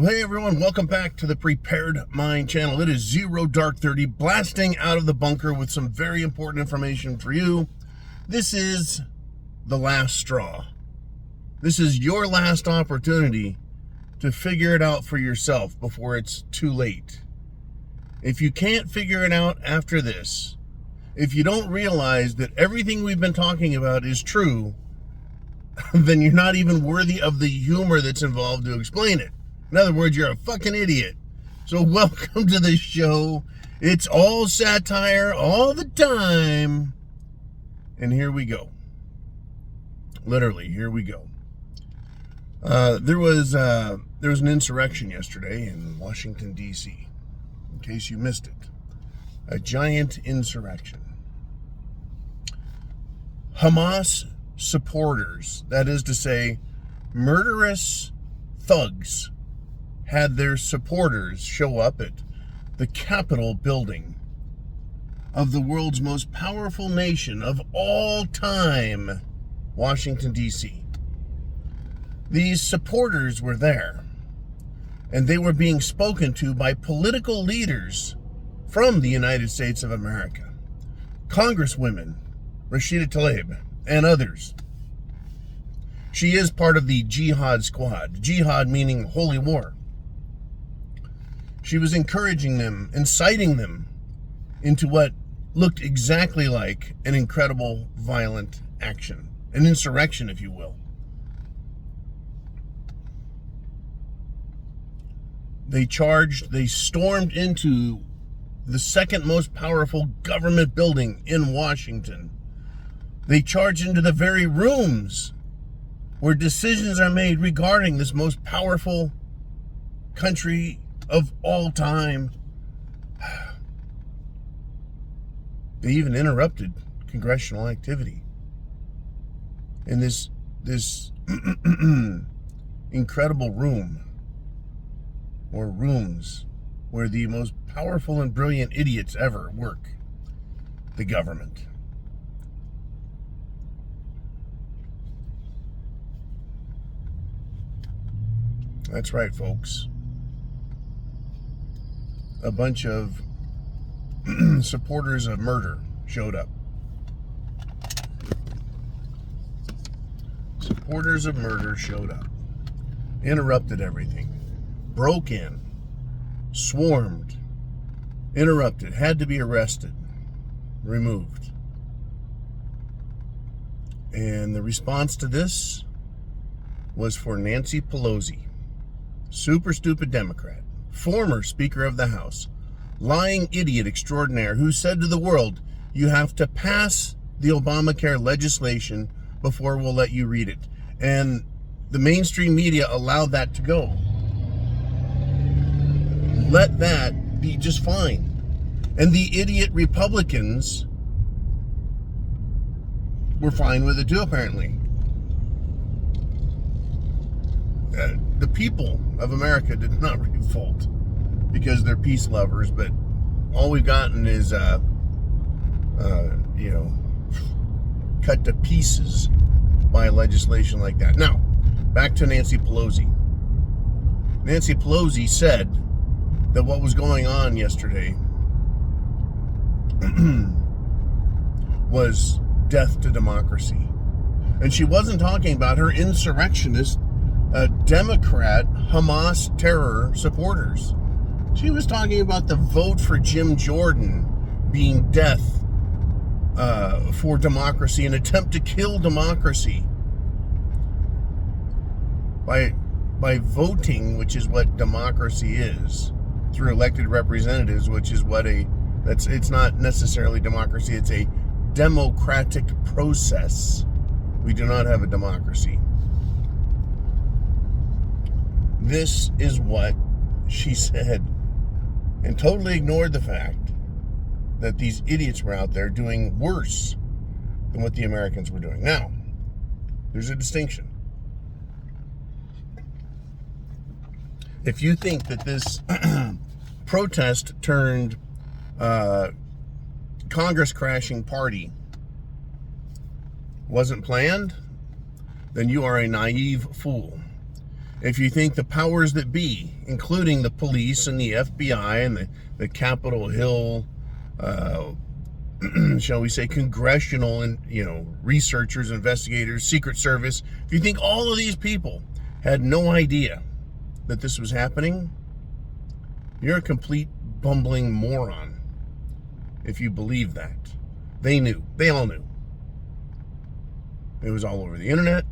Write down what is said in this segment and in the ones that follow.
Well, hey everyone, welcome back to the Prepared Mind channel. It is 0dark30, blasting out of the bunker with some very important information for you. This is the last straw. This is your last opportunity to figure it out for yourself before it's too late. If you can't figure it out after this, if you don't realize that everything we've been talking about is true, then you're not even worthy of the humor that's involved to explain it. In other words, you're a fucking idiot. So welcome to the show. It's all satire all the time. And here we go. Literally, here we go. There was an insurrection yesterday in Washington, D.C. In case you missed it. A giant insurrection. Hamas supporters, that is to say, murderous thugs, had their supporters show up at the Capitol building of the world's most powerful nation of all time, Washington, D.C. These supporters were there, and they were being spoken to by political leaders from the United States of America. Congresswomen, Rashida Tlaib, and others. She is part of the Jihad Squad. Jihad meaning holy war. She was encouraging them, inciting them into what looked exactly like an incredible violent action. An insurrection, if you will. They stormed into the second most powerful government building in Washington. They charged into the very rooms where decisions are made regarding this most powerful country of all time. They even interrupted congressional activity in this incredible room, or rooms, where the most powerful and brilliant idiots ever work, the government. That's right, folks. A bunch of supporters of murder showed up. Supporters of murder showed up. Interrupted everything. Broke in. Swarmed. Interrupted. Had to be arrested. Removed. And the response to this was for Nancy Pelosi. Super stupid Democrat. Former Speaker of the House, lying idiot extraordinaire who said to the world, you have to pass the Obamacare legislation before we'll let you read it. And the mainstream media allowed that to go. Let that be just fine. And the idiot Republicans were fine with it too, apparently. The people of America did not revolt because they're peace lovers, but all we've gotten is, cut to pieces by legislation like that. Now, back to Nancy Pelosi. Nancy Pelosi said that what was going on yesterday was death to democracy. And she wasn't talking about her insurrectionist Democrat Hamas terror supporters. She was talking about the vote for Jim Jordan being death for democracy, an attempt to kill democracy by voting, which is what democracy is, through elected representatives, which is what it's not necessarily democracy, it's a democratic process. We do not have a democracy. This is what she said, and totally ignored the fact that these idiots were out there doing worse than what the Americans were doing. Now, there's a distinction. If you think that this protest turned Congress crashing party wasn't planned, then you are a naive fool. If you think the powers that be, including the police and the FBI and the Capitol Hill, shall we say, congressional and researchers, investigators, Secret Service, if you think all of these people had no idea that this was happening, you're a complete bumbling moron if you believe that. They knew. They all knew. It was all over the internet.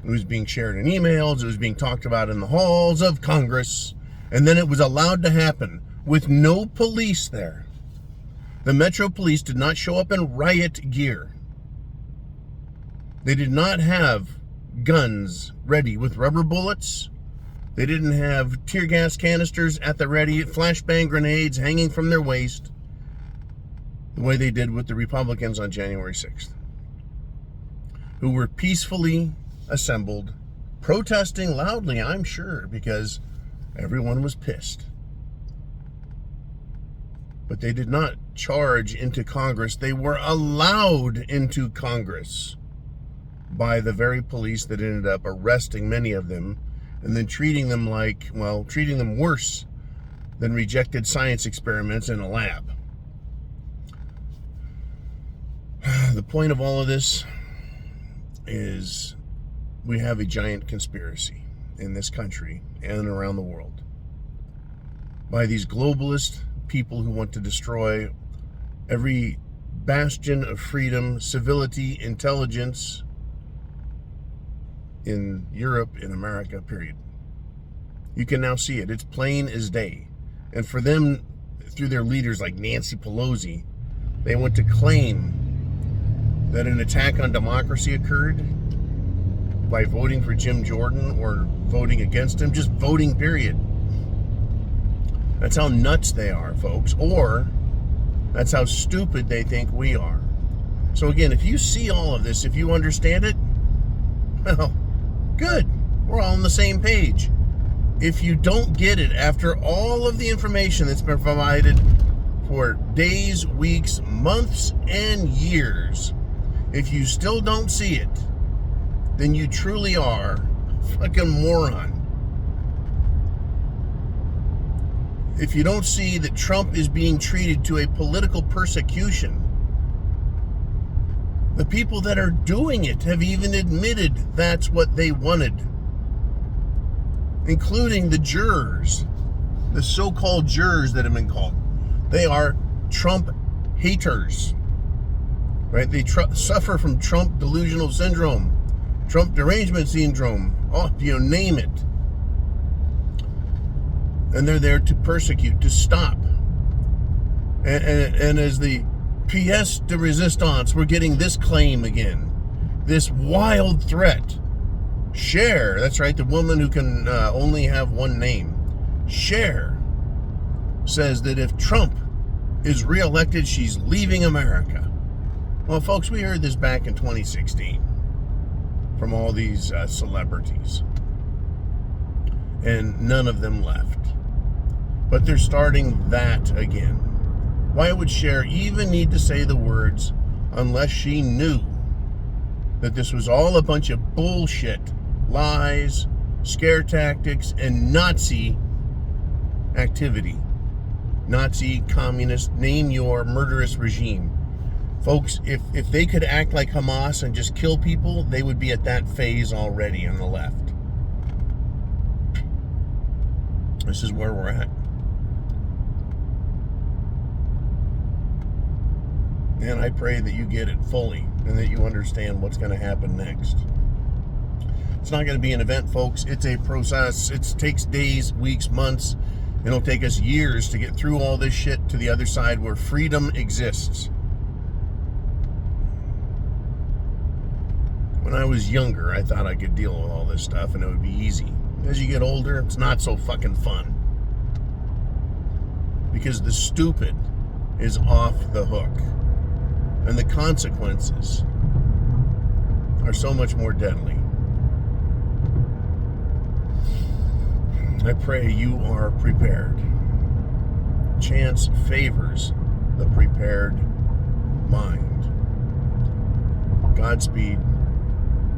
It was being shared in emails. It was being talked about in the halls of Congress. And then it was allowed to happen with no police there. The Metro Police did not show up in riot gear. They did not have guns ready with rubber bullets. They didn't have tear gas canisters at the ready, flashbang grenades hanging from their waist, the way they did with the Republicans on January 6th, who were peacefully assembled, protesting loudly, I'm sure, because everyone was pissed. But they did not charge into Congress. They were allowed into Congress by the very police that ended up arresting many of them and then treating them worse than rejected science experiments in a lab. The point of all of this is we have a giant conspiracy in this country and around the world by these globalist people who want to destroy every bastion of freedom, civility, intelligence in Europe, in America, period. You can now see it. It's plain as day. And for them, through their leaders like Nancy Pelosi, they want to claim that an attack on democracy occurred by voting for Jim Jordan or voting against him, just voting, period. That's how nuts they are, folks. Or that's how stupid they think we are. So again, if you see all of this, if you understand it, well, good. We're all on the same page. If you don't get it after all of the information that's been provided for days, weeks, months, and years, if you still don't see it, then you truly are a fucking moron. If you don't see that Trump is being treated to a political persecution, the people that are doing it have even admitted that's what they wanted, including the jurors, the so-called jurors that have been called. They are Trump haters, right? They suffer from Trump delusional syndrome, Trump derangement syndrome, name it. And they're there to persecute, to stop. And as the pièce de résistance, we're getting this claim again. This wild threat. Cher, that's right, the woman who can only have one name. Cher says that if Trump is reelected, she's leaving America. Well, folks, we heard this back in 2016 from all these celebrities. And none of them left. But they're starting that again. Why would Cher even need to say the words unless she knew that this was all a bunch of bullshit, lies, scare tactics, and Nazi activity? Nazi, communist, name your murderous regime. Folks, if they could act like Hamas and just kill people, they would be at that phase already on the left. This is where we're at. And I pray that you get it fully and that you understand what's going to happen next. It's not going to be an event, folks. It's a process. It takes days, weeks, months. It'll take us years to get through all this shit to the other side where freedom exists. When I was younger, I thought I could deal with all this stuff and it would be easy. As you get older, it's not so fucking fun. Because the stupid is off the hook. And the consequences are so much more deadly. I pray you are prepared. Chance favors the prepared mind. Godspeed,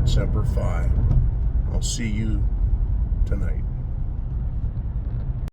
Semper Fi. I'll see you tonight.